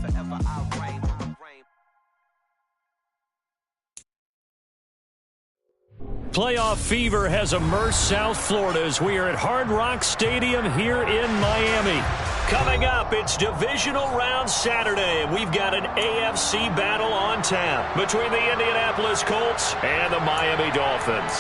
forever I'll reign. Playoff fever has immersed South Florida as we are at Hard Rock Stadium here in Miami. Coming up, it's divisional round Saturday, and we've got an AFC battle on tap between the Indianapolis Colts and the Miami Dolphins.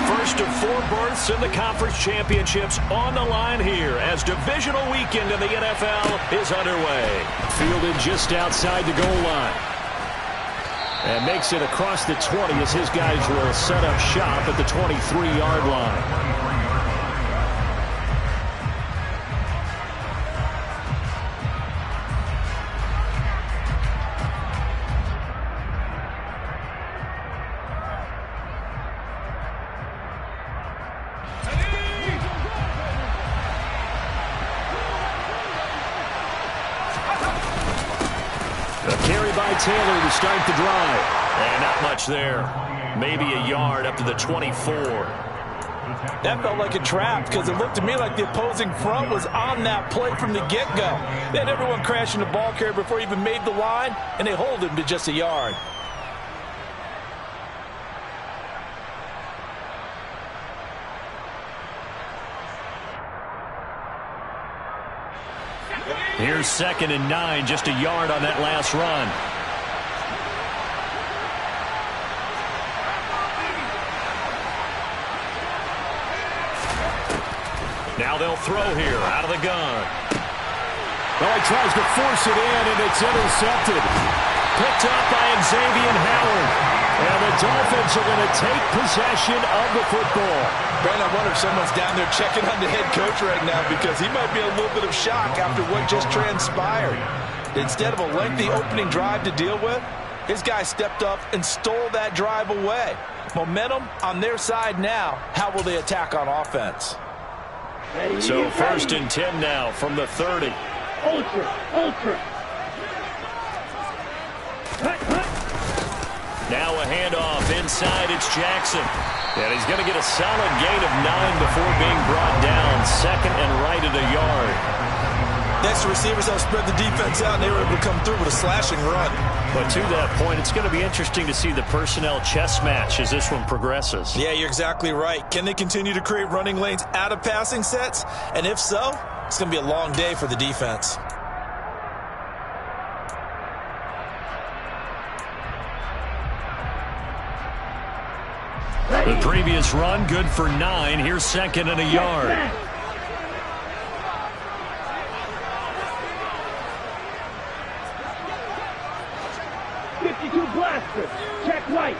First of 4 berths in the conference championships on the line here as divisional weekend in the NFL is underway. Fielded just outside the goal line. And makes it across the 20 as his guys will set up shop at the 23-yard line. Taylor to start the drive. And not much there. Maybe a yard up to the 24. That felt like a trap because it looked to me like the opposing front was on that play from the get-go. They had everyone crashing the ball carrier before he even made the line, and they hold him to just a yard. Here's 2nd and 9, just a yard on that last run. Now they'll throw here out of the gun. Well, he tries to force it in, and it's intercepted. Picked up by Xavier Howard. And the Dolphins are going to take possession of the football. Brandon, I wonder if someone's down there checking on the head coach right now because he might be in a little bit of shock after what just transpired. Instead of a lengthy opening drive to deal with, his guy stepped up and stole that drive away. Momentum on their side now. How will they attack on offense? So 1st and 10 now from the 30. Ultra. Now a handoff inside. It's Jackson. And he's going to get a solid gain of 9 before being brought down. 2nd and right at a yard. Next, the receivers help spread the defense out, and they were able to come through with a slashing run. But to that point, it's going to be interesting to see the personnel chess match as this one progresses. Yeah, you're exactly right. Can they continue to create running lanes out of passing sets? And if so, it's going to be a long day for the defense. The previous run, good for 9. Here's 2nd and a yard. Check right.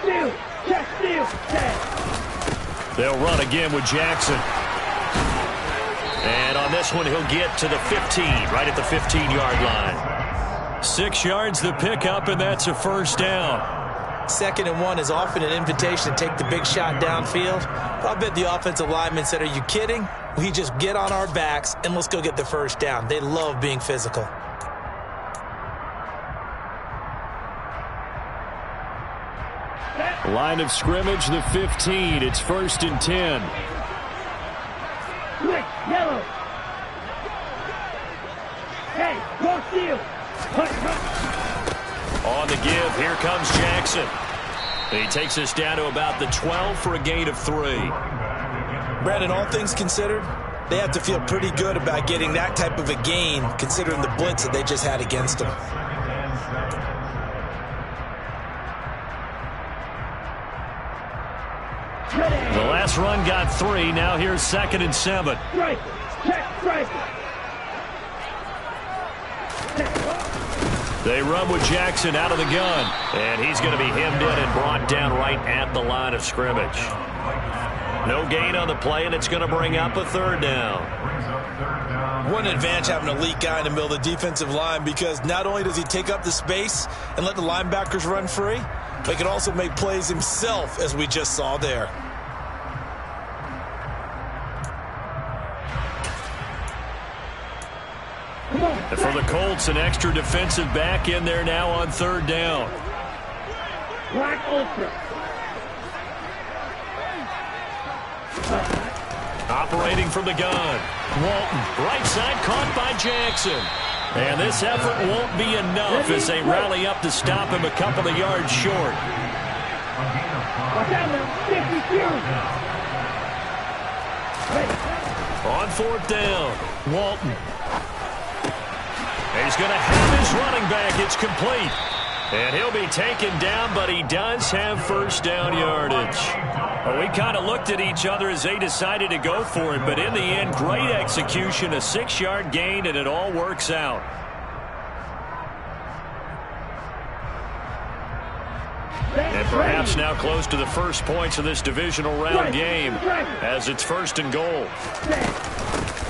Steal. Check steal. They'll run again with Jackson. And on this one, he'll get to the 15, right at the 15-yard line. 6 yards the pickup, and that's a 1st down. 2nd and 1 is often an invitation to take the big shot downfield. But I bet the offensive linemen said, are you kidding? We just get on our backs, and let's go get the 1st down. They love being physical. Line of scrimmage, the 15. It's 1st and 10. Quick, yellow. Hey, go steal. On the give, here comes Jackson. He takes us down to about the 12 for a gain of 3. Brandon, all things considered, they have to feel pretty good about getting that type of a gain considering the blitz that they just had against them. The last run got 3. Now here's 2nd and 7. Strike. Check strike. They run with Jackson out of the gun. And he's going to be hemmed in and brought down right at the line of scrimmage. No gain on the play, and it's going to bring up a 3rd down. One advantage having an elite guy in the middle of the defensive line because not only does he take up the space and let the linebackers run free, but he can also make plays himself, as we just saw there. And for the Colts, an extra defensive back in there now on 3rd down. Black Ultra. Operating from the gun. Walton, right side, caught by Jackson. And this effort won't be enough as they rally up to stop him a couple of yards short. Watch out now. 52. On fourth down, Walton. He's going to have his running back. It's complete. And he'll be taken down, but he does have first down yardage. Well, we kind of looked at each other as they decided to go for it, but in the end, great execution, a 6-yard gain, and it all works out. And perhaps now close to the first points of this divisional round game as it's first and goal.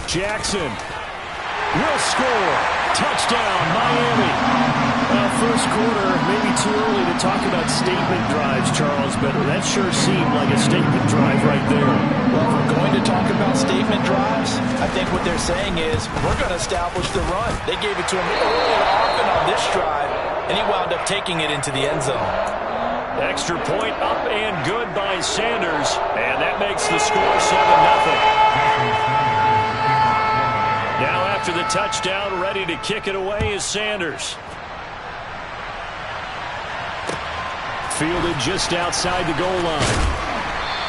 Jackson will score. Touchdown, Miami. First quarter, maybe too early to talk about statement drives, Charles, but that sure seemed like a statement drive right there. Well, if we're going to talk about statement drives, I think what they're saying is we're going to establish the run. They gave it to him early and often on this drive, and he wound up taking it into the end zone. Extra point up and good by Sanders, and that makes the score 7-0. Now after the touchdown, ready to kick it away is Sanders. Fielded just outside the goal line.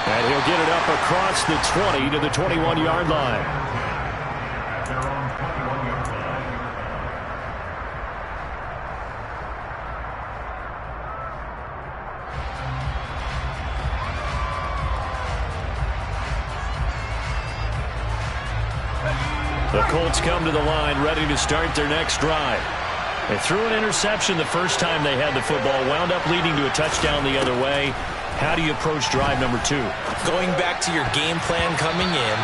And he'll get it up across the 20 to the 21-yard line. The Colts come to the line ready to start their next drive. They threw an interception the first time they had the football, wound up leading to a touchdown the other way. How do you approach drive number 2? Going back to your game plan coming in,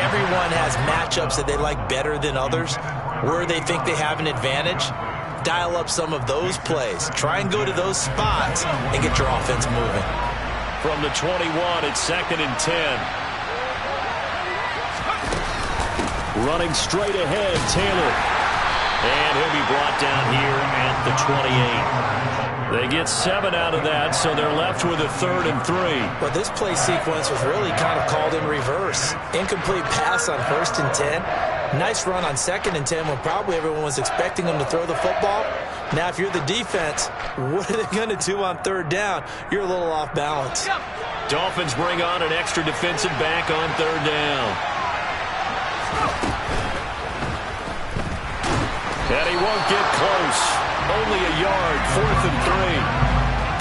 everyone has matchups that they like better than others. Where they think they have an advantage, dial up some of those plays. Try and go to those spots and get your offense moving. From the 21, it's 2nd and 10. Running straight ahead, Taylor. And he'll be brought down here at the 28. They get 7 out of that, so they're left with a 3rd and 3. But this play sequence was really kind of called in reverse. Incomplete pass on 1st and 10. Nice run on 2nd and 10 when probably everyone was expecting them to throw the football. Now, if you're the defense, what are they going to do on 3rd down? You're a little off balance. Dolphins bring on an extra defensive back on 3rd down. And he won't get close. Only a yard, 4th and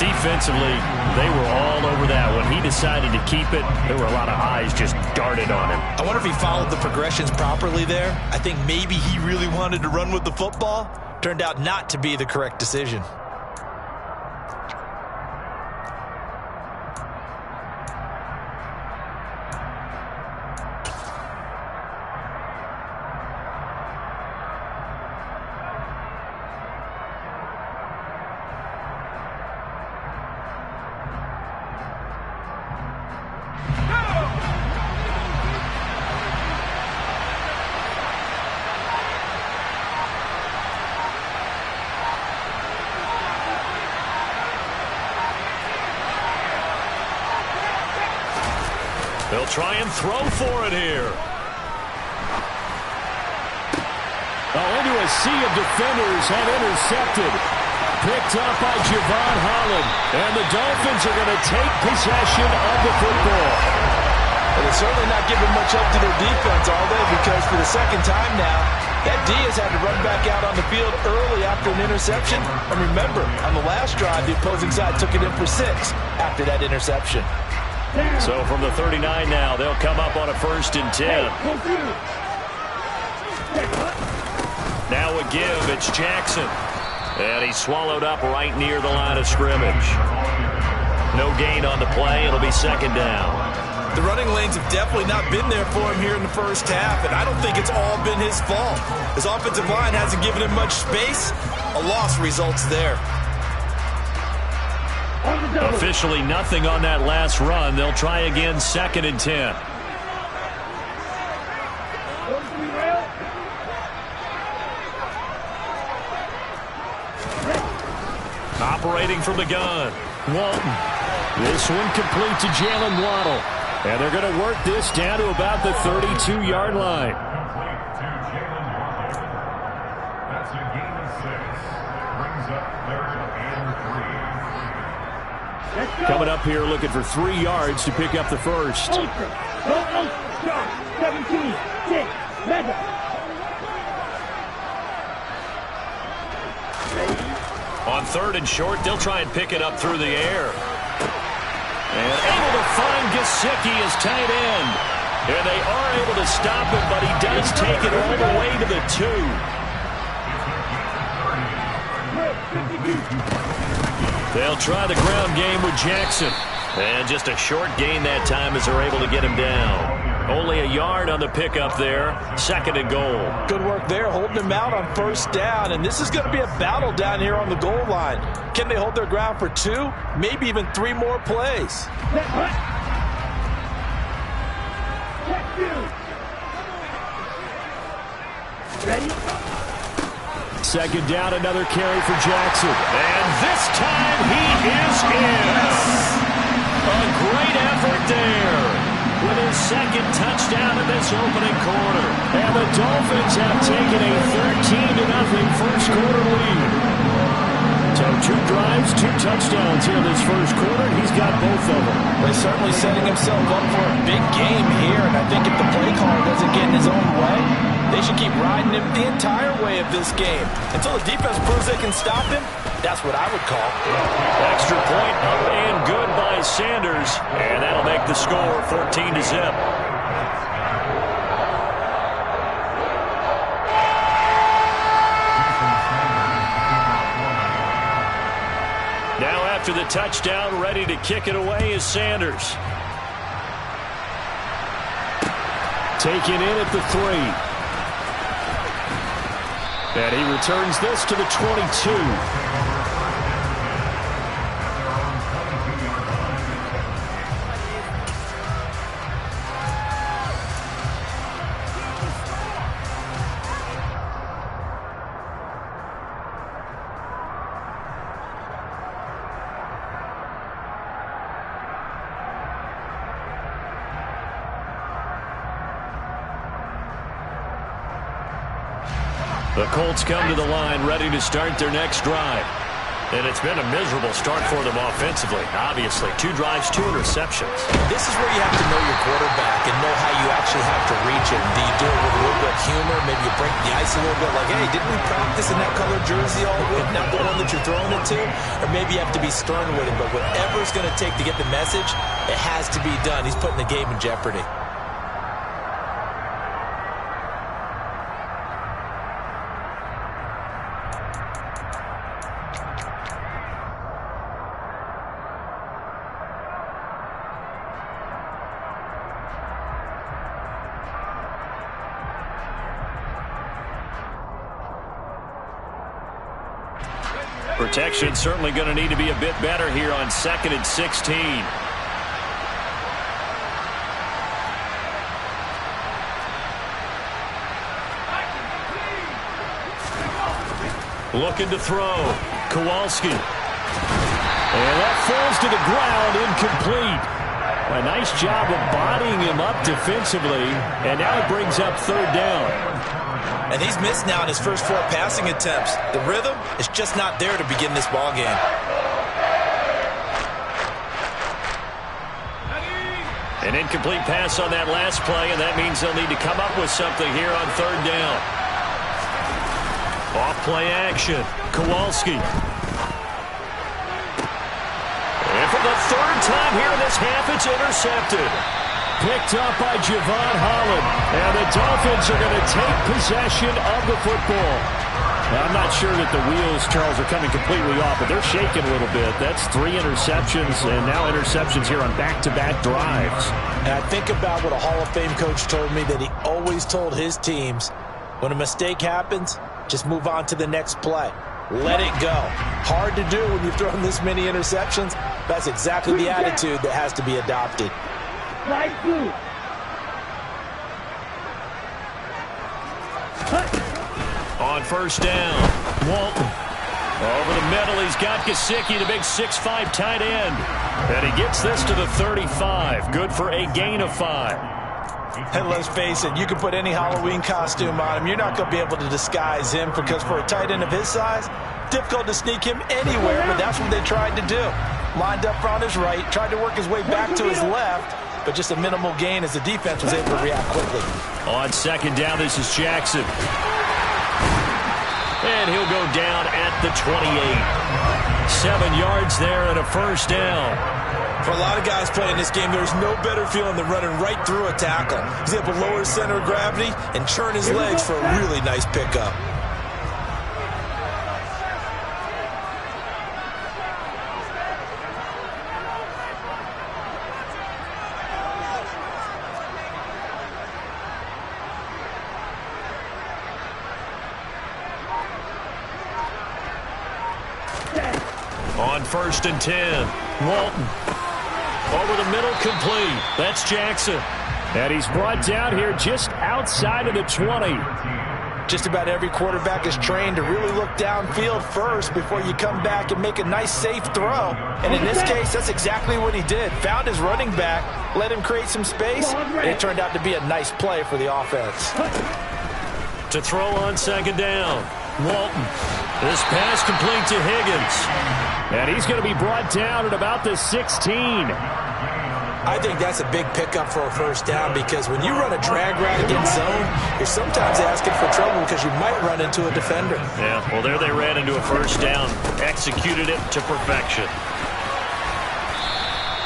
3. Defensively, they were all over that. When he decided to keep it, there were a lot of eyes just darted on him. I wonder if he followed the progressions properly there. I think maybe he really wanted to run with the football. Turned out not to be the correct decision. They'll try and throw for it here. Into a sea of defenders and intercepted. Picked up by Javon Holland. And the Dolphins are going to take possession of the football. Well, they're certainly not giving much up to their defense, are they? Because for the 2nd time now, that Diaz had to run back out on the field early after an interception. And remember, on the last drive, the opposing side took it in for 6 after that interception. So from the 39 now, they'll come up on a 1st and 10. Now a give, it's Jackson. And he's swallowed up right near the line of scrimmage. No gain on the play, it'll be 2nd down. The running lanes have definitely not been there for him here in the first half, and I don't think it's all been his fault. His offensive line hasn't given him much space. A loss results there. Officially nothing on that last run. They'll try again, 2nd and 10. Operating from the gun. Walton. This one complete to Jalen Waddle. And they're going to work this down to about the 32-yard line. That's a gain of 6. Brings up 3rd and 3. Coming up here looking for 3 yards to pick up the first. Ultra. Go Ultra. Stop. 17. 6. Mega. On 3rd and short, they'll try and pick it up through the air. And able to find Gesicki as tight end. And they are able to stop him, but he does take it all the way to the 2. They'll try the ground game with Jackson. And just a short gain that time as they're able to get him down. Only a yard on the pickup there. 2nd and goal. Good work there, holding him out on 1st down. And this is going to be a battle down here on the goal line. Can they hold their ground for 2, maybe even 3 more plays? Ready? 2nd down, another carry for Jackson. And this time he is in. A great effort there with his 2nd touchdown in this opening quarter. And the Dolphins have taken a 13-0 first quarter lead. So 2 drives, 2 touchdowns here in this first quarter. He's got both of them. He's certainly setting himself up for a big game here. And I think if the play caller doesn't get in his own way, they should keep riding him the entire way of this game. Until the defense proves they can stop him, that's what I would call. Extra point up and good by Sanders. And that'll make the score 14-0. Now after the touchdown, ready to kick it away is Sanders. Taken in at the 3. And he returns this to the 22. The Colts come to the line ready to start their next drive. And it's been a miserable start for them offensively. Obviously, 2 drives, 2 interceptions. This is where you have to know your quarterback and know how you actually have to reach him. Do you do it with a little bit of humor? Maybe you break the ice a little bit like, hey, didn't we practice in that colored jersey all week, not the one that you're throwing it to? Or maybe you have to be stern with him. But whatever it's going to take to get the message, it has to be done. He's putting the game in jeopardy. Protection's certainly going to need to be a bit better here on 2nd and 16. Looking to throw. Kowalski. And that falls to the ground, incomplete. A nice job of bodying him up defensively, and now it brings up 3rd down. And he's missed now in his first 4 passing attempts. The rhythm is just not there to begin this ball game. An incomplete pass on that last play, and that means they'll need to come up with something here on 3rd down. Off play action. Kowalski. And for the 3rd time here in this half, it's intercepted. Picked up by Javon Holland. And the Dolphins are going to take possession of the football. Now, I'm not sure that the wheels, Charles, are coming completely off, but they're shaking a little bit. That's 3 interceptions, and now interceptions here on back-to-back drives. And I think about what a Hall of Fame coach told me, that he always told his teams, when a mistake happens, just move on to the next play. Let it go. Hard to do when you've thrown this many interceptions. That's exactly the attitude that has to be adopted. Slide through. On 1st down, Walton. Over the middle, he's got Gesicki, the big 6'5" tight end. And he gets this to the 35. Good for a gain of 5. And let's face it, you can put any Halloween costume on him. You're not going to be able to disguise him because for a tight end of his size, difficult to sneak him anywhere, but that's what they tried to do. Lined up on his right, tried to work his way back to his left, but just a minimal gain as the defense was able to react quickly. On second down, this is Jackson. And he'll go down at the 28. 7 yards there and a first down. For a lot of guys playing this game, there's no better feeling than running right through a tackle. He's able to lower his center of gravity and churn his legs for a really nice pickup. On first and 10, Walton. Over the middle, complete. That's Jackson. And he's brought down here just outside of the 20. Just about every quarterback is trained to really look downfield first before you come back and make a nice, safe throw. And in this case, that's exactly what he did. Found his running back, let him create some space, and it turned out to be a nice play for the offense. To throw on second down, Walton. This pass complete to Higgins. And he's going to be brought down at about the 16. I think that's a big pickup for a first down because when you run a drag route against zone, you're sometimes asking for trouble because you might run into a defender. Yeah, well, there they ran into a first down. Executed it to perfection.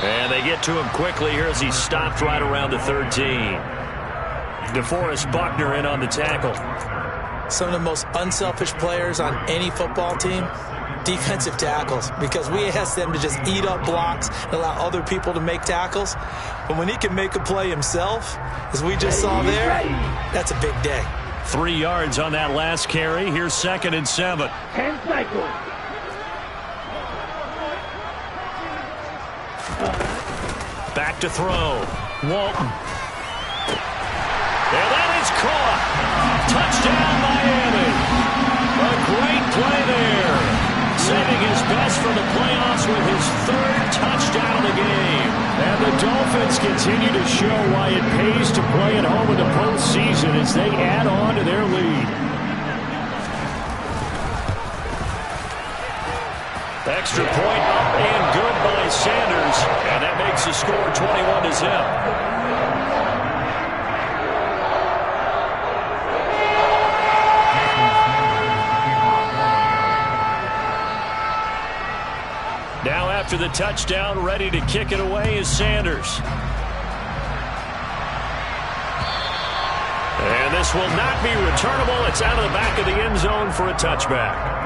And they get to him quickly here as he stopped right around the 13. DeForest Buckner in on the tackle. Some of the most unselfish players on any football team, defensive tackles, because we ask them to just eat up blocks and allow other people to make tackles. But when he can make a play himself, as we just saw there, that's a big day. 3 yards on that last carry. Here's 2nd and 7. Back to throw. Walton. And that is caught. Touchdown, Miami. A great play there. Saving his best for the playoffs with his 3rd touchdown of the game. And the Dolphins continue to show why it pays to play at home in the postseason as they add on to their lead. Extra point up and good by Sanders. And that makes the score 21-0. Now after the touchdown, ready to kick it away is Sanders. And this will not be returnable. It's out of the back of the end zone for a touchback.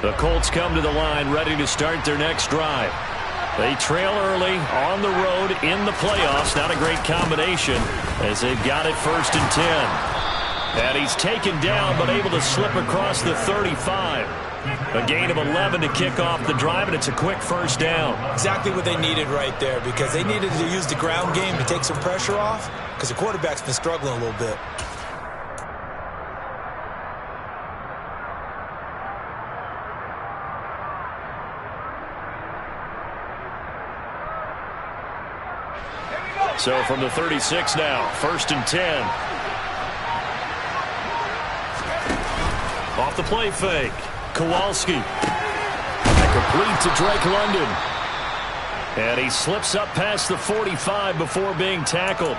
The Colts come to the line ready to start their next drive. They trail early on the road in the playoffs. Not a great combination as they've got it 1st and 10. And he's taken down but able to slip across the 35. A gain of 11 to kick off the drive, and it's a quick first down. Exactly what they needed right there because they needed to use the ground game to take some pressure off because the quarterback's been struggling a little bit. So from the 36 now, 1st and 10. Off the play fake. Kowalski. And complete to Drake London. And he slips up past the 45 before being tackled.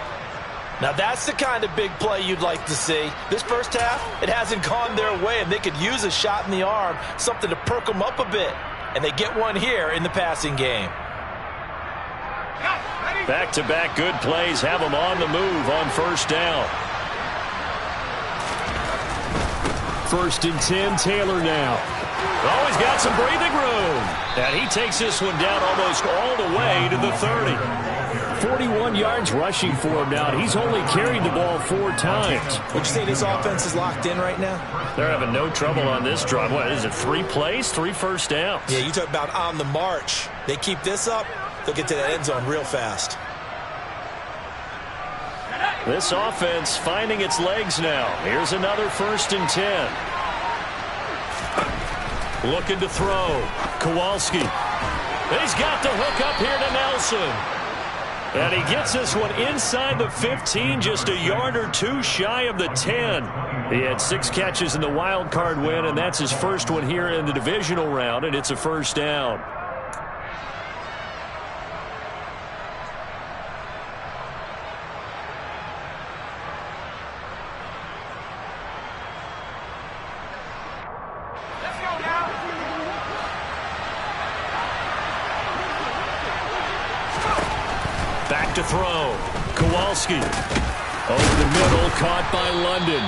Now that's the kind of big play you'd like to see. This first half, it hasn't gone their way, and they could use a shot in the arm, something to perk them up a bit. And they get one here in the passing game. Back-to-back good plays have them on the move on first down. 1st and 10, Taylor now. Oh, he's got some breathing room. And he takes this one down almost all the way to the 30. 41 yards rushing for him now, and he's only carried the ball 4 times. Would you say this offense is locked in right now? They're having no trouble on this drive. What is it, 3 plays, 3 first downs? Yeah, you talk about on the march. They keep this up, they'll get to that end zone real fast. This offense finding its legs now. Here's another 1st and 10. Looking to throw. Kowalski. He's got the hook up here to Nelson. And he gets this one inside the 15, just a yard or 2 shy of the 10. He had 6 catches in the wild card win, and that's his first one here in the divisional round, and it's a 1st down. Back to throw. Kowalski. Over the middle, caught by London.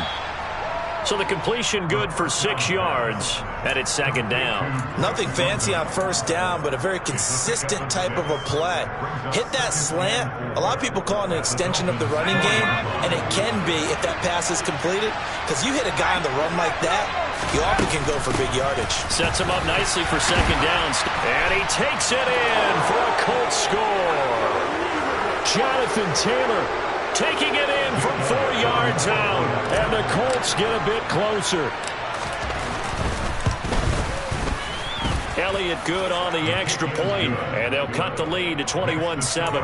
So the completion good for 6 yards, and it's 2nd down. Nothing fancy on 1st down, but a very consistent type of a play. Hit that slant. A lot of people call it an extension of the running game, and it can be if that pass is completed, because you hit a guy on the run like that, you often can go for big yardage. Sets him up nicely for 2nd down, and he takes it in for a Colts score. Jonathan Taylor taking it in from 4 yards out, and the Colts get a bit closer. Elliott good on the extra point, and they'll cut the lead to 21-7.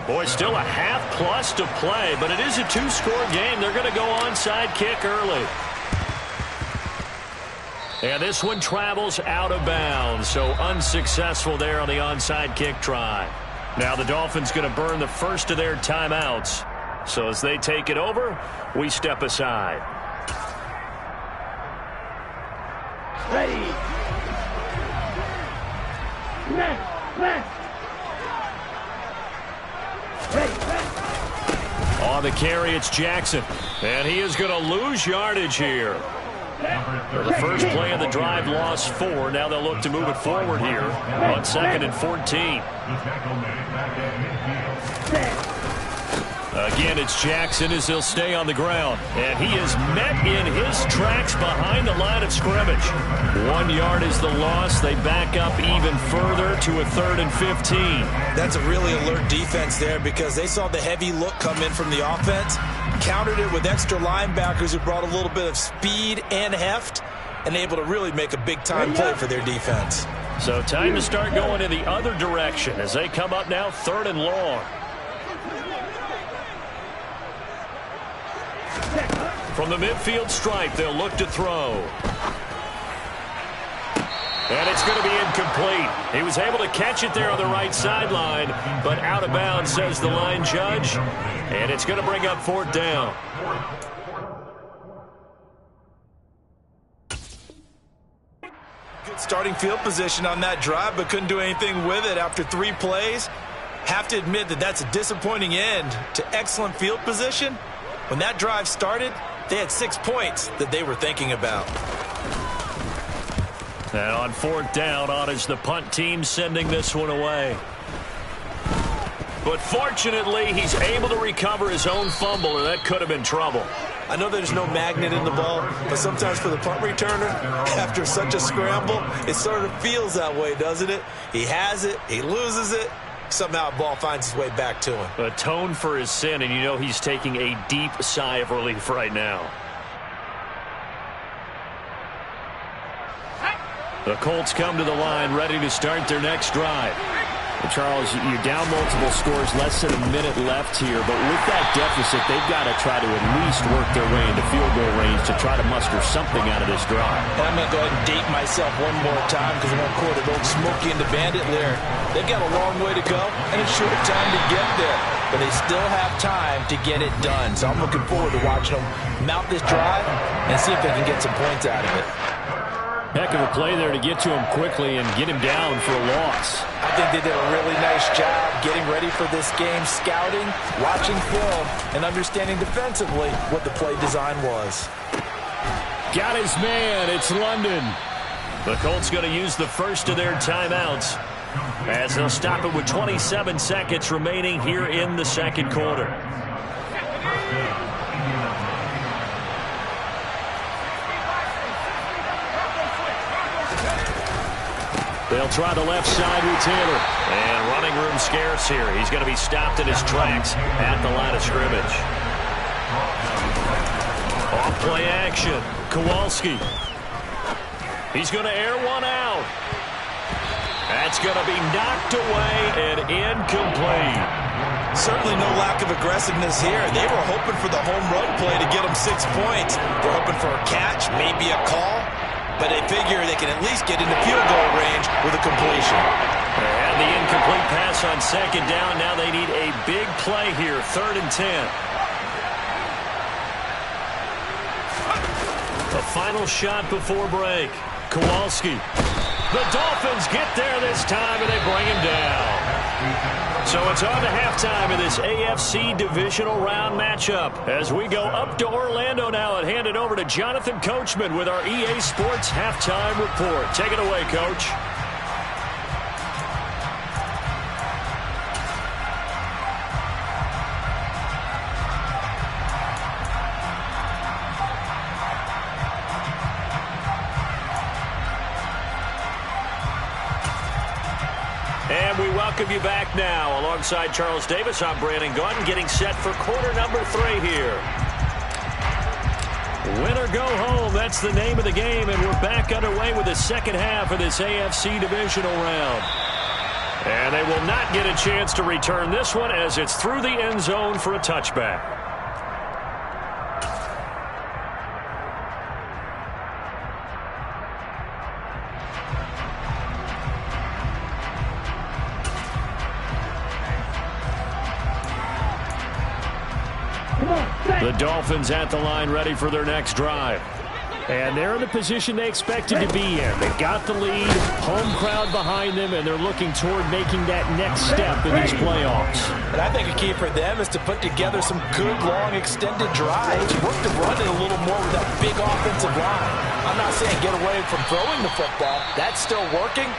Boy, still a half plus to play, but it is a 2-score game. They're going to go onside kick early. And this one travels out of bounds, so unsuccessful there on the onside kick try. Now the Dolphins going to burn the first of their timeouts. So as they take it over, we step aside. Ready. On the carry, it's Jackson. And he is going to lose yardage here. For the first play of the drive, lost 4. Now they'll look to move it forward here on 2nd and 14. Again, it's Jackson as he'll stay on the ground. And he is met in his tracks behind the line of scrimmage. 1 yard is the loss. They back up even further to a 3rd and 15. That's a really alert defense there because they saw the heavy look come in from the offense, countered it with extra linebackers who brought a little bit of speed and heft, and able to really make a big-time play for their defense. So time to start going in the other direction as they come up now 3rd and long. From the midfield stripe, they'll look to throw. And it's going to be incomplete. He was able to catch it there on the right sideline, but out of bounds, says the line judge. And it's going to bring up 4th down. Good starting field position on that drive, but couldn't do anything with it after 3 plays. Have to admit that that's a disappointing end to excellent field position. When that drive started, they had 6 points that they were thinking about. And on 4th down, on is the punt team sending this one away. But fortunately, he's able to recover his own fumble, or that could have been trouble. I know there's no magnet in the ball, but sometimes for the punt returner, after such a scramble, it sort of feels that way, doesn't it? He has it, he loses it, somehow the ball finds its way back to him. Atone for his sin, and you know he's taking a deep sigh of relief right now. The Colts come to the line, ready to start their next drive. Well, Charles, you're down multiple scores, less than a minute left here, but with that deficit, they've got to try to at least work their way into field goal range to try to muster something out of this drive. And I'm going to go ahead and date myself one more time because I'm going to quote an old Smokey and the Bandit lyric. They've got a long way to go and a short time to get there, but they still have time to get it done. So I'm looking forward to watching them mount this drive and see if they can get some points out of it. Heck of a play there to get to him quickly and get him down for a loss. I think they did a really nice job getting ready for this game, scouting, watching film, and understanding defensively what the play design was. Got his man. It's London. The Colts going to use the first of their timeouts. As they'll stop it with 27 seconds remaining here in the second quarter. They'll try the left side with Taylor. And running room scarce here. He's going to be stopped in his tracks at the line of scrimmage. Off play action. Kowalski. He's going to air one out. That's going to be knocked away and incomplete. Certainly no lack of aggressiveness here. They were hoping for the home run play to get them 6 points. They're hoping for a catch, maybe a call. But they figure they can at least get into field goal range with a completion. And the incomplete pass on second down. Now they need a big play here, 3rd and 10. The final shot before break. Kowalski. The Dolphins get there this time, and they bring him down. So it's on to halftime in this AFC divisional round matchup. As we go up to Orlando now and hand it over to Jonathan Coachman with our EA Sports halftime report. Take it away, Coach. And we welcome you back now. Alongside Charles Davis, I'm Brandon Gaudin, getting set for quarter number 3 here. Win or go home, that's the name of the game, and we're back underway with the second half of this AFC divisional round. And they will not get a chance to return this one as it's through the end zone for a touchback. The Dolphins at the line ready for their next drive. And they're in the position they expected to be in. They've got the lead, home crowd behind them, and they're looking toward making that next step in these playoffs. And I think a key for them is to put together some good, long, extended drives. Work to run it a little more with that big offensive line. I'm not saying get away from throwing the football. That's still working.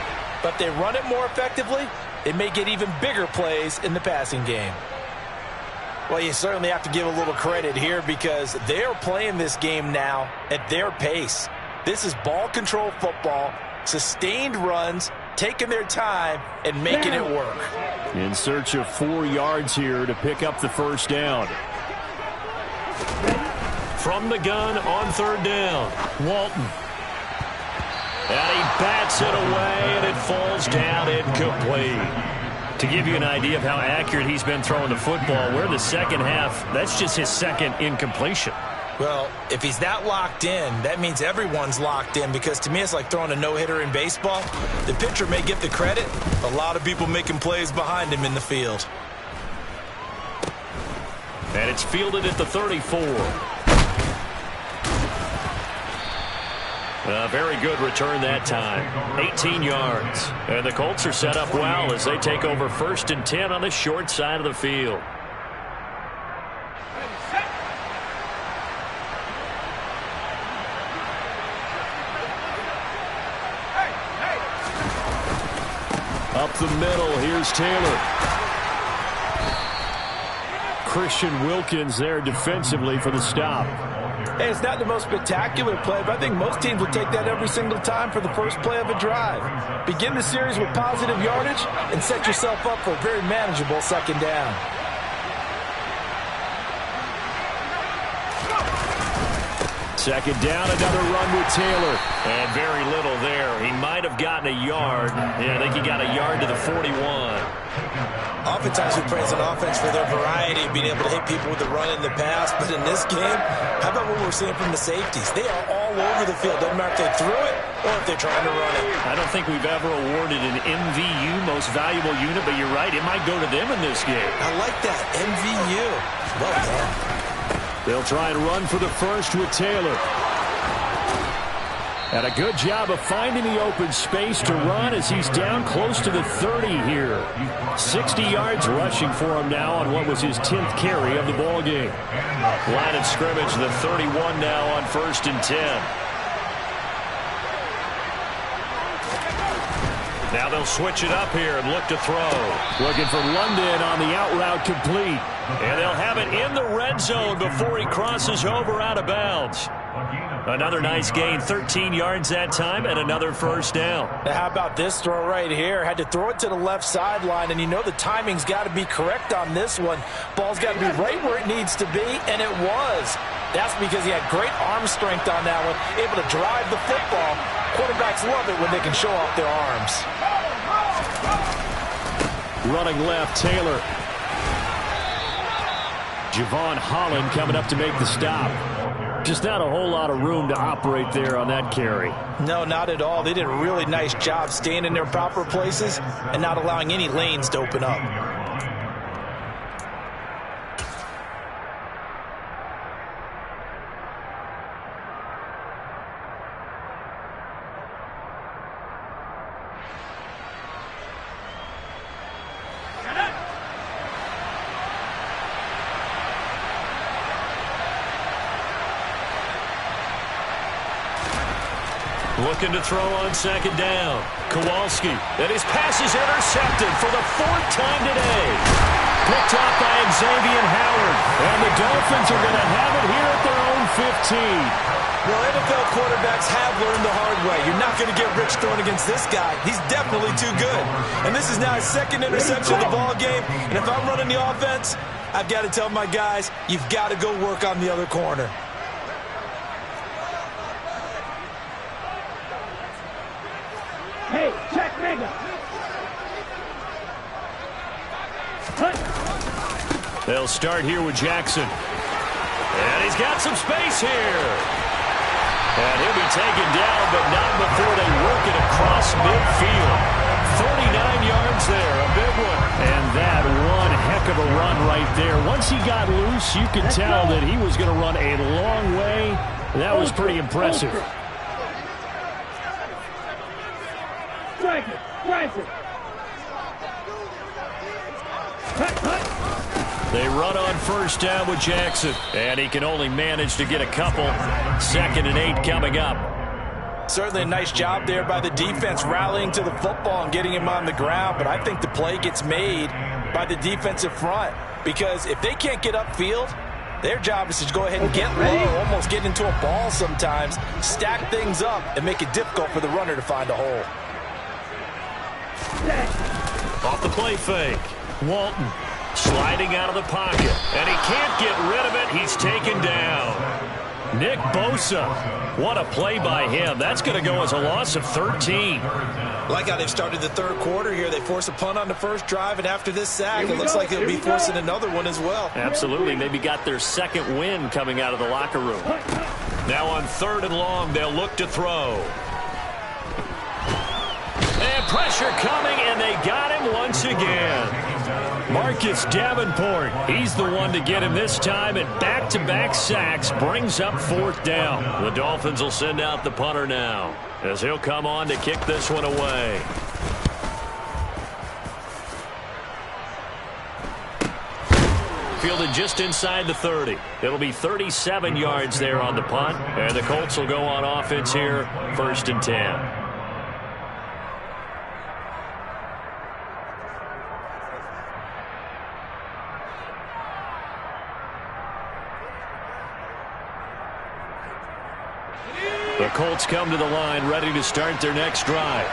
But if they run it more effectively, they may get even bigger plays in the passing game. Well, you certainly have to give a little credit here because they're playing this game now at their pace. This is ball control football, sustained runs, taking their time, and making it work. In search of 4 yards here to pick up the first down. From the gun on 3rd down, Walton. And he bats it away, and it falls down incomplete. To give you an idea of how accurate he's been throwing the football, we're in the second half. That's just his second incompletion. Well, if he's that locked in, that means everyone's locked in because to me it's like throwing a no-hitter in baseball. The pitcher may get the credit. A lot of people making plays behind him in the field. And it's fielded at the 34. A very good return that time. 18 yards. And the Colts are set up well as they take over 1st and 10 on the short side of the field. Up the middle, here's Taylor. Christian Wilkins there defensively for the stop. Hey, it's not the most spectacular play, but I think most teams will take that every single time for the first play of a drive. Begin the series with positive yardage and set yourself up for a very manageable second down. Second down, another run with Taylor. And very little there. He might have gotten a yard. Yeah, I think he got a yard to the 41. Oftentimes we praise an offense for their variety of being able to hit people with the run and the pass. But in this game, how about what we're seeing from the safeties? They are all over the field. Doesn't matter if they threw it or if they're trying to run it. I don't think we've ever awarded an MVU, most valuable unit, but you're right. It might go to them in this game. I like that. MVU. Well done. They'll try and run for the first with Taylor. And a good job of finding the open space to run as he's down close to the 30 here. 60 yards rushing for him now on what was his 10th carry of the ball game. Line of scrimmage, the 31 now on 1st and 10. Now they'll switch it up here and look to throw. Looking for London on the out route complete. And they'll have it in the red zone before he crosses over out of bounds. Another nice gain, 13 yards that time, and another first down. Now how about this throw right here? Had to throw it to the left sideline, and you know the timing's got to be correct on this one. Ball's got to be right where it needs to be, and it was. That's because he had great arm strength on that one, able to drive the football. Quarterbacks love it when they can show off their arms. Running left, Taylor. Jevon Holland coming up to make the stop. Just not a whole lot of room to operate there on that carry. No, not at all. They did a really nice job staying in their proper places and not allowing any lanes to open up. Looking to throw on second down. Kowalski, and his pass is intercepted for the 4th time today. Picked off by Xavier Howard. And the Dolphins are going to have it here at their own 15. Well, NFL quarterbacks have learned the hard way. You're not going to get rich throwing against this guy. He's definitely too good. And this is now his 2nd interception of the ball game. And if I'm running the offense, I've got to tell my guys, you've got to go work on the other corner. Hey, check nigga. They'll start here with Jackson. And he's got some space here. And he'll be taken down, but not before they work it across midfield. 39 yards there, a big one. And that one heck of a run right there. Once he got loose, you could tell that he was going to run a long way. That was pretty impressive. Strike it, strike it. They run on first down with Jackson, and he can only manage to get a couple. 2nd and 8 coming up. Certainly a nice job there by the defense rallying to the football and getting him on the ground, but I think the play gets made by the defensive front because if they can't get upfield, their job is to go ahead and get low, almost get into a ball sometimes, stack things up, and make it difficult for the runner to find a hole. Off the play fake. Walton sliding out of the pocket. And he can't get rid of it. He's taken down. Nick Bosa. What a play by him. That's going to go as a loss of 13. Like how they've started the 3rd quarter here. They force a punt on the first drive, and after this sack, it looks like they'll be forcing another one as well. Absolutely. Maybe got their 2nd win coming out of the locker room. Now on 3rd and long, they'll look to throw. And pressure coming, and they got him once again. Marcus Davenport, he's the one to get him this time, and back-to-back sacks brings up 4th down. The Dolphins will send out the punter now, as he'll come on to kick this one away. Fielded just inside the 30. It'll be 37 yards there on the punt, and the Colts will go on offense here, 1st and 10. The Colts come to the line, ready to start their next drive.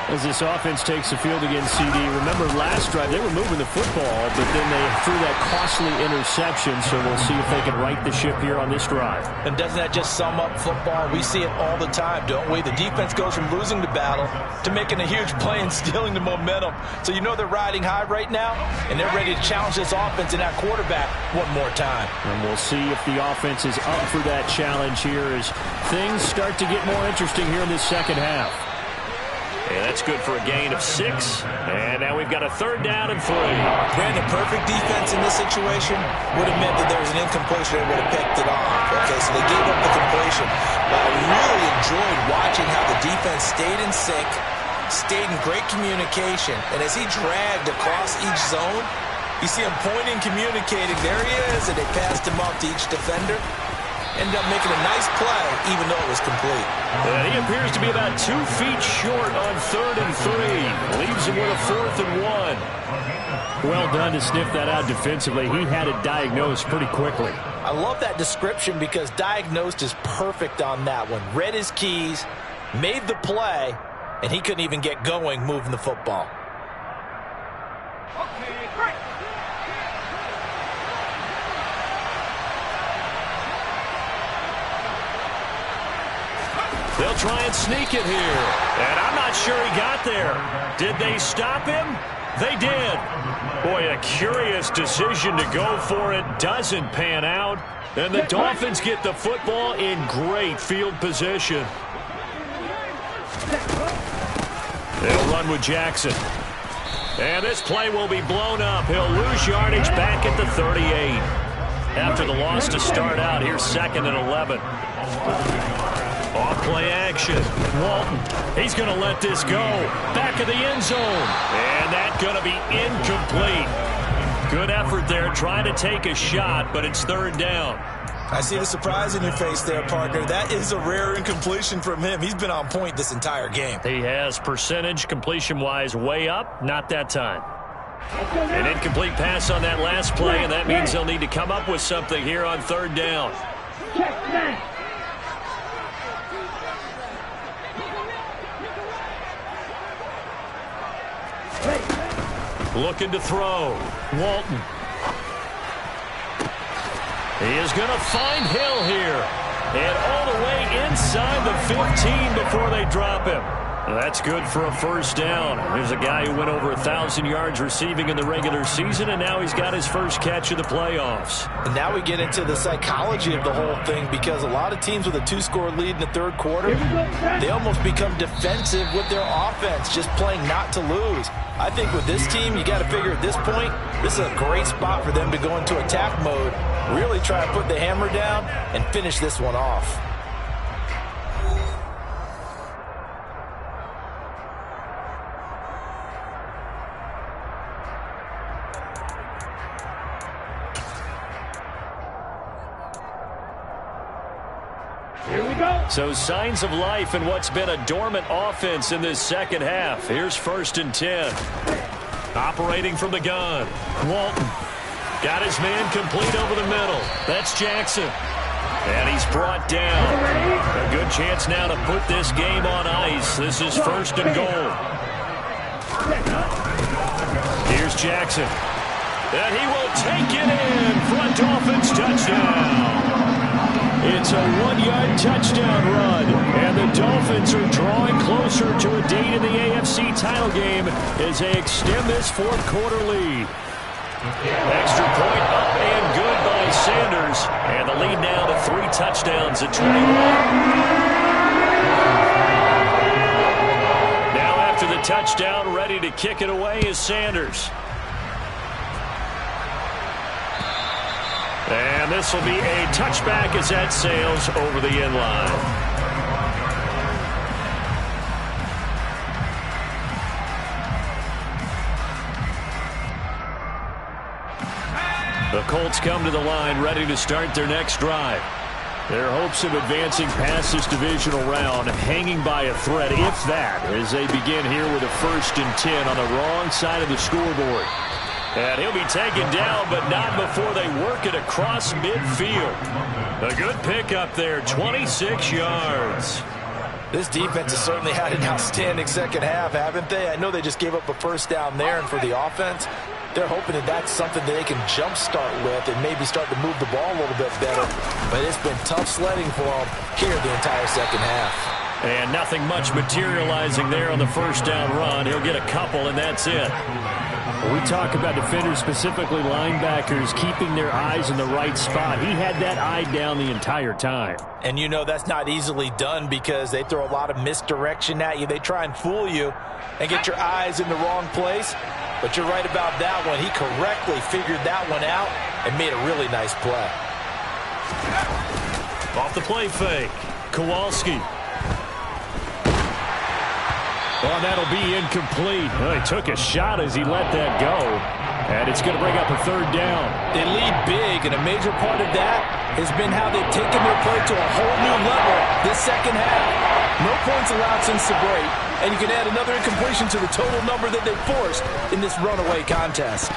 As this offense takes the field against CD, remember last drive they were moving the football, but then they threw that costly interception, so we'll see if they can right the ship here on this drive. And doesn't that just sum up football? We see it all the time, don't we? The defense goes from losing the battle to making a huge play and stealing the momentum. So you know they're riding high right now, and they're ready to challenge this offense and that quarterback one more time. And we'll see if the offense is up for that challenge here as things start to get more interesting here in this 2nd half. And that's good for a gain of 6. And now we've got a 3rd down and 3. Brandon, perfect defense in this situation would have meant that there was an incompletion. They would have picked it off. Okay, so they gave up the completion. But I really enjoyed watching how the defense stayed in sync, stayed in great communication. And as he dragged across each zone, you see him pointing, communicating. There he is, and they passed him off to each defender. Ended up making a nice play, even though it was complete. And he appears to be about 2 feet short on 3rd and 3. Leaves him with a 4th and 1. Well done to sniff that out defensively. He had it diagnosed pretty quickly. I love that description because diagnosed is perfect on that one. Read his keys, made the play, and he couldn't even get going moving the football. They'll try and sneak it here. And I'm not sure he got there. Did they stop him? They did. Boy, a curious decision to go for it. Doesn't pan out. And the Dolphins get the football in great field position. They'll run with Jackson. And this play will be blown up. He'll lose yardage back at the 38. After the loss to start out, here's 2nd and 11. Off play action. Walton, he's going to let this go. Back of the end zone. And that's going to be incomplete. Good effort there trying to take a shot, but it's 3rd down. I see the surprise in your face there, partner. That is a rare incompletion from him. He's been on point this entire game. He has percentage completion-wise way up. Not that time. An incomplete pass on that last play, and that means they'll need to come up with something here on 3rd down. Check that. Looking to throw. Walton. He is going to find Hill here. And all the way inside the 15 before they drop him. That's good for a 1st down. There's a guy who went over 1,000 yards receiving in the regular season, and now he's got his first catch of the playoffs. And now we get into the psychology of the whole thing, because a lot of teams with a 2-score lead in the 3rd quarter, they almost become defensive with their offense, just playing not to lose. I think with this team, you got to figure at this point, this is a great spot for them to go into attack mode, really try to put the hammer down and finish this one off. So signs of life in what's been a dormant offense in this 2nd half. Here's 1st and 10. Operating from the gun. Walton got his man complete over the middle. That's Jackson. And he's brought down. A good chance now to put this game on ice. This is 1st and goal. Here's Jackson. And he will take it in for a Dolphins touchdown. It's a 1-yard touchdown run, and the Dolphins are drawing closer to a date in the AFC title game as they extend this 4th quarter lead. Extra point up and good by Sanders, and the lead now to 3 touchdowns at 21. Now after the touchdown, ready to kick it away is Sanders. And this will be a touchback as that sails over the end line. The Colts come to the line ready to start their next drive. Their hopes of advancing past this divisional round hanging by a thread, if that, as they begin here with a 1st and 10 on the wrong side of the scoreboard. And he'll be taken down, but not before they work it across midfield. A good pickup there, 26 yards. This defense has certainly had an outstanding 2nd half, haven't they? I know they just gave up a 1st down there, and for the offense, they're hoping that that's something that they can jumpstart with and maybe start to move the ball a little bit better. But it's been tough sledding for them here the entire 2nd half. And nothing much materializing there on the 1st down run. He'll get a couple, and that's it. We talk about defenders, specifically linebackers, keeping their eyes in the right spot. He had that eye down the entire time. And you know that's not easily done because they throw a lot of misdirection at you. They try and fool you and get your eyes in the wrong place. But you're right about that one. He correctly figured that one out and made a really nice play. Off the play fake, Kowalski. Oh, that'll be incomplete. Well, he took a shot as he let that go. And it's going to bring up a third down. They lead big, and a major part of that has been how they've taken their play to a whole new level this second half. No points allowed since the break, and you can add another incompletion to the total number that they forced in this runaway contest.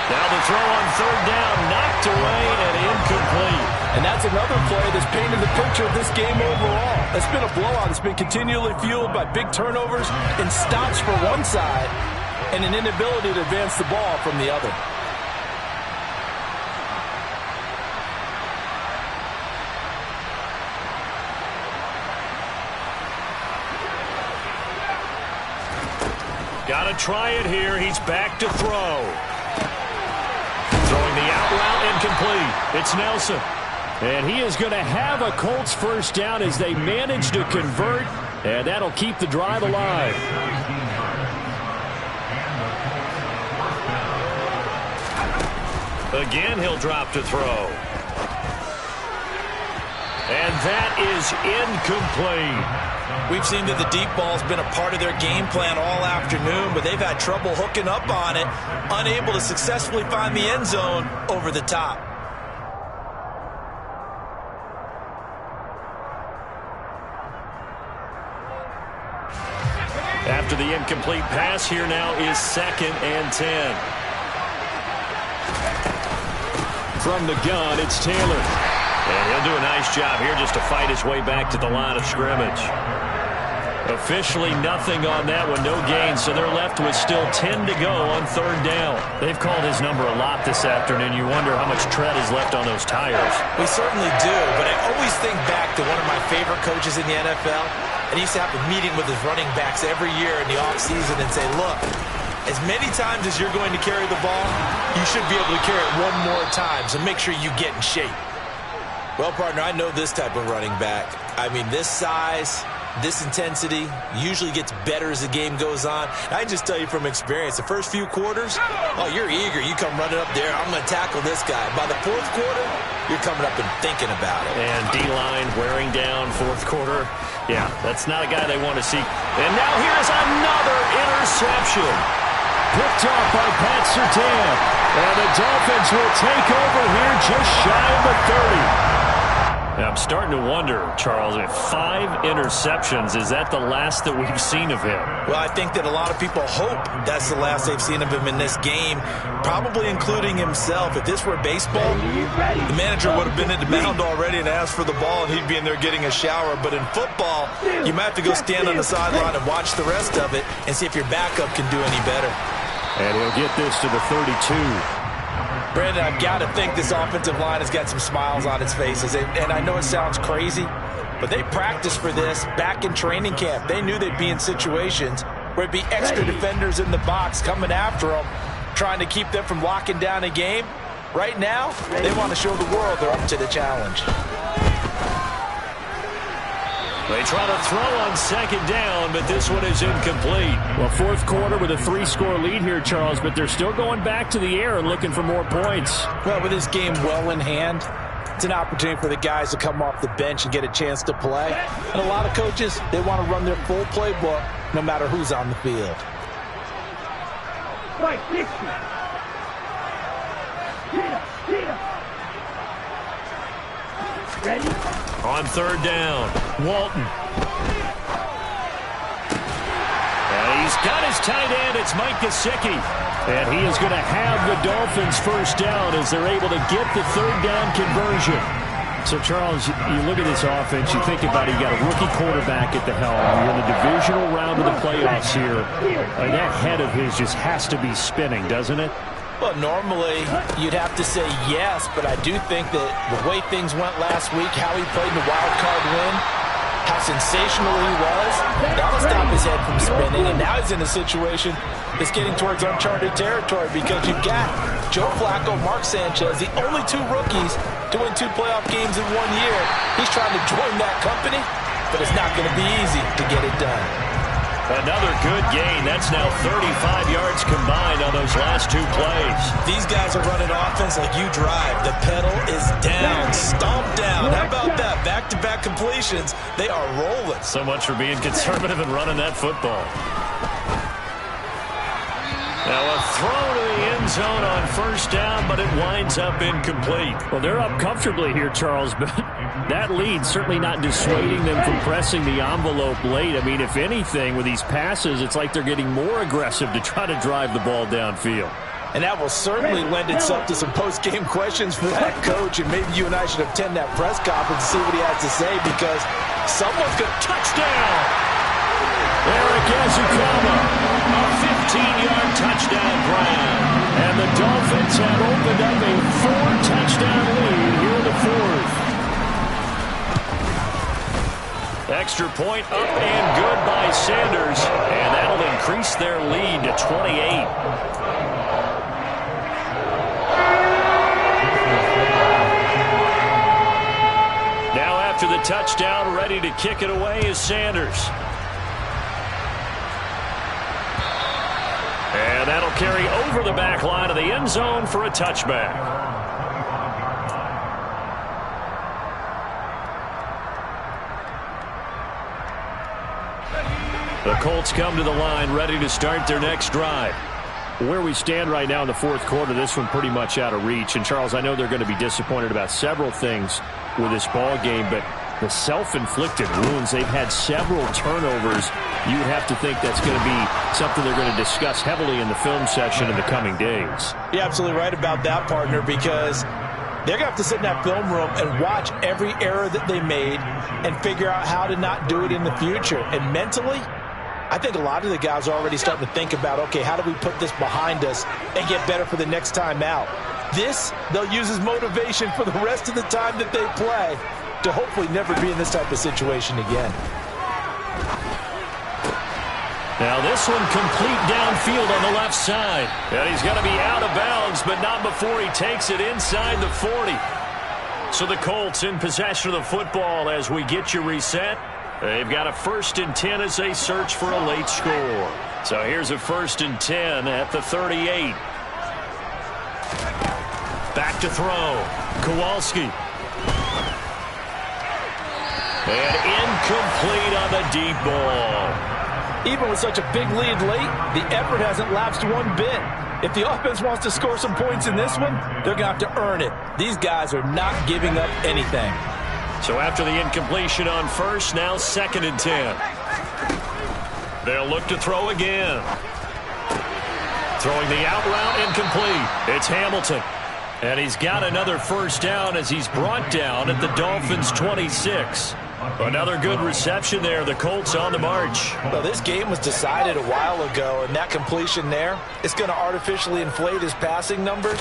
Now the throw on third down, knocked away and incomplete. And that's another play that's painted the picture of this game overall. It's been a blowout that's been continually fueled by big turnovers and stops for one side and an inability to advance the ball from the other. Got to try it here. He's back to throw. Throwing the out route, incomplete. It's Nelson. And he is going to have a Colts first down as they manage to convert, and that'll keep the drive alive. Again, he'll drop to throw. And that is incomplete. We've seen that the deep ball's been a part of their game plan all afternoon, but they've had trouble hooking up on it, unable to successfully find the end zone over the top. After the incomplete pass, here now is 2nd and 10. From the gun, it's Taylor. And he'll do a nice job here just to fight his way back to the line of scrimmage. Officially nothing on that one, no gain, so they're left with still 10 to go on third down. They've called his number a lot this afternoon. You wonder how much tread is left on those tires. We certainly do, but I always think back to one of my favorite coaches in the NFL. And he used to have a meeting with his running backs every year in the offseason and say, look, as many times as you're going to carry the ball, you should be able to carry it one more time, so make sure you get in shape. Well, partner, I know this type of running back. I mean, this size, this intensity usually gets better as the game goes on. I can just tell you from experience, the first few quarters, oh, you're eager. You come running up there, I'm going to tackle this guy. By the fourth quarter, you're coming up and thinking about it. And D-line wearing down fourth quarter. Yeah, that's not a guy they want to see. And now here's another interception. Picked off by Pat Surtain. And the Dolphins will take over here just shy of the 30. Now, I'm starting to wonder, Charles, if 5 interceptions, is that the last that we've seen of him? Well, I think that a lot of people hope that's the last they've seen of him in this game, probably including himself. If this were baseball, the manager would have been at the mound already and asked for the ball, and he'd be in there getting a shower. But in football, you might have to go stand on the sideline and watch the rest of it and see if your backup can do any better. And he'll get this to the 32. Brandon, I've got to think this offensive line has got some smiles on its faces. And I know it sounds crazy, but they practiced for this back in training camp. They knew they'd be in situations where it'd be extra defenders in the box coming after them, trying to keep them from locking down a game. Right now, they want to show the world they're up to the challenge. They try to throw on second down, but this one is incomplete. Well, fourth quarter with a 3-score lead here, Charles, but they're still going back to the air and looking for more points. Well, with this game well in hand, it's an opportunity for the guys to come off the bench and get a chance to play. And a lot of coaches, they want to run their full playbook no matter who's on the field. Right, Dixie. Ready? On third down, Walton. And he's got his tight end. It's Mike Gesicki. And he is going to have the Dolphins first down as they're able to get the third down conversion. So, Charles, you look at this offense, you think about it, you got a rookie quarterback at the helm. You're in the divisional round of the playoffs here. That head of his just has to be spinning, doesn't it? Well, normally you'd have to say yes, but I do think that the way things went last week, how he played the wild card win, how sensational he was, that'll stop his head from spinning. And now he's in a situation that's getting towards uncharted territory because you've got Joe Flacco, Mark Sanchez, the only 2 rookies to win 2 playoff games in 1 year. He's trying to join that company, but it's not going to be easy to get it done. Another good gain. That's now 35 yards combined on those last 2 plays. These guys are running offense like you drive. The pedal is down, stomped down. How about that? Back-to-back completions. They are rolling. So much for being conservative and running that football. Now a throw to the end end zone on first down, but it winds up incomplete. Well, they're up comfortably here, Charles, but that lead certainly not dissuading them from pressing the envelope late. I mean, if anything, with these passes, it's like they're getting more aggressive to try to drive the ball downfield. And that will certainly lend itself to some post-game questions for that coach, and maybe you and I should attend that press conference to see what he has to say, because someone's going to touchdown. Eric Ezukama, A 15-yard touchdown grab. and the Dolphins have opened up a 4-touchdown lead here in the fourth. Extra point up and good by Sanders, and that'll increase their lead to 28. After the touchdown, ready to kick it away is Sanders. And that'll carry over the back line of the end zone for a touchback. The Colts come to the line, ready to start their next drive. Where we stand right now in the fourth quarter, this one pretty much out of reach. And, Charles, I know they're going to be disappointed about several things with this ball game, but the self-inflicted wounds, they've had several turnovers. You have to think that's going to be something they're going to discuss heavily in the film session in the coming days. You're absolutely right about that, partner, because they're going to have to sit in that film room and watch every error that they made and figure out how to not do it in the future. And mentally, I think a lot of the guys are already starting to think about, okay, how do we put this behind us and get better for the next time out? This, they'll use as motivation for the rest of the time that they play to hopefully never be in this type of situation again. Now this one complete downfield on the left side. And he's going to be out of bounds, but not before he takes it inside the 40. So the Colts in possession of the football as we get you reset. They've got a 1st and 10 as they search for a late score. So here's a 1st and 10 at the 38. Back to throw. Kowalski. And incomplete on the deep ball. Even with such a big lead late, the effort hasn't lapsed one bit. If the offense wants to score some points in this one, they're going to have to earn it. These guys are not giving up anything. So after the incompletion on first, now 2nd and 10. They'll look to throw again. Throwing the out route, incomplete. It's Hamilton. And he's got another first down as he's brought down at the Dolphins' 26. Another good reception there. The Colts on the march. Well, this game was decided a while ago, and that completion there is going to artificially inflate his passing numbers.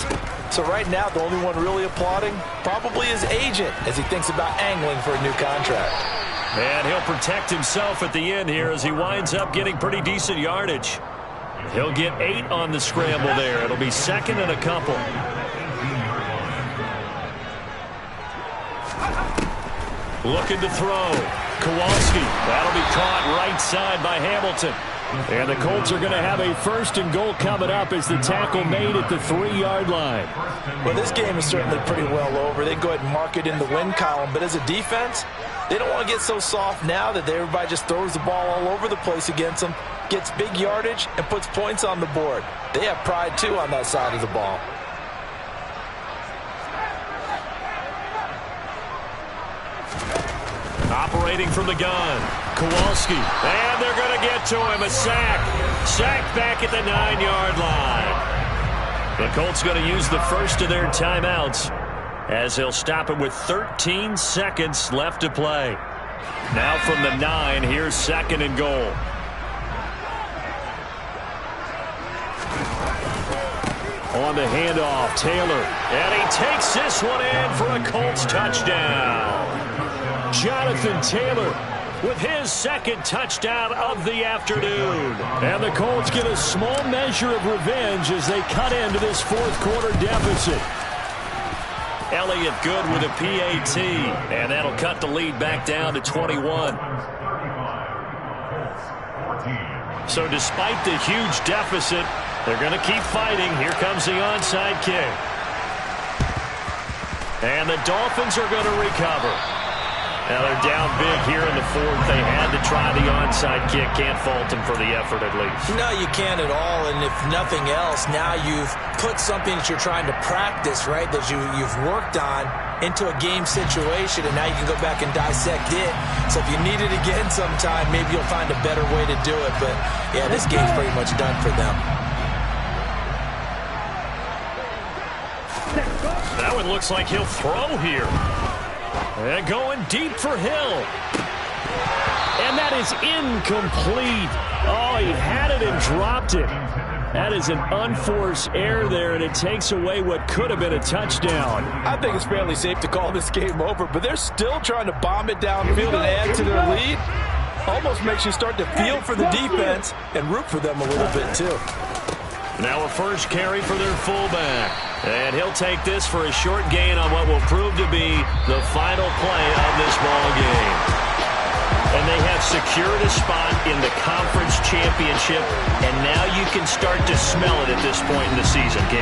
So right now, the only one really applauding probably his agent as he thinks about angling for a new contract. And he'll protect himself at the end here as he winds up getting pretty decent yardage. He'll get 8 on the scramble there. It'll be 2nd and a couple. Looking to throw. Kowalski. That'll be caught right side by Hamilton. And the Colts are going to have a 1st and goal coming up as the tackle made at the 3-yard line. Well, this game is certainly pretty well over. They go ahead and mark it in the win column. But as a defense, they don't want to get so soft now that everybody just throws the ball all over the place against them, gets big yardage, and puts points on the board. They have pride, too, on that side of the ball. Operating from the gun, Kowalski. And they're going to get to him. A sack. Sacked back at the 9-yard line. The Colts going to use the first of their timeouts as they'll stop it with 13 seconds left to play. Now from the 9, here's 2nd and goal. On the handoff, Taylor. And he takes this one in for a Colts touchdown. Jonathan Taylor with his 2nd touchdown of the afternoon. And the Colts get a small measure of revenge as they cut into this fourth quarter deficit. Elliott good with a PAT. And that'll cut the lead back down to 21. So despite the huge deficit, they're going to keep fighting. Here comes the onside kick. And the Dolphins are going to recover. Now they're down big here in the fourth. They had to try the onside kick. Can't fault them for the effort at least. No, you can't at all. And if nothing else, now you've put something that you're trying to practice, right, that you've worked on into a game situation, and now you can go back and dissect it. So if you need it again sometime, maybe you'll find a better way to do it. But, yeah, this game's pretty much done for them. That one looks like he'll throw here. And going deep for Hill. And that is incomplete. Oh, he had it and dropped it. That is an unforced error there, and it takes away what could have been a touchdown. I think it's fairly safe to call this game over, but they're still trying to bomb it downfield and add to their lead. Almost makes you start to feel for the defense and root for them a little bit, too. Now a first carry for their fullback. And he'll take this for a short gain on what will prove to be the final play of this ball game. And they have secured a spot in the conference championship, and now you can start to smell it at this point in the season, Ken.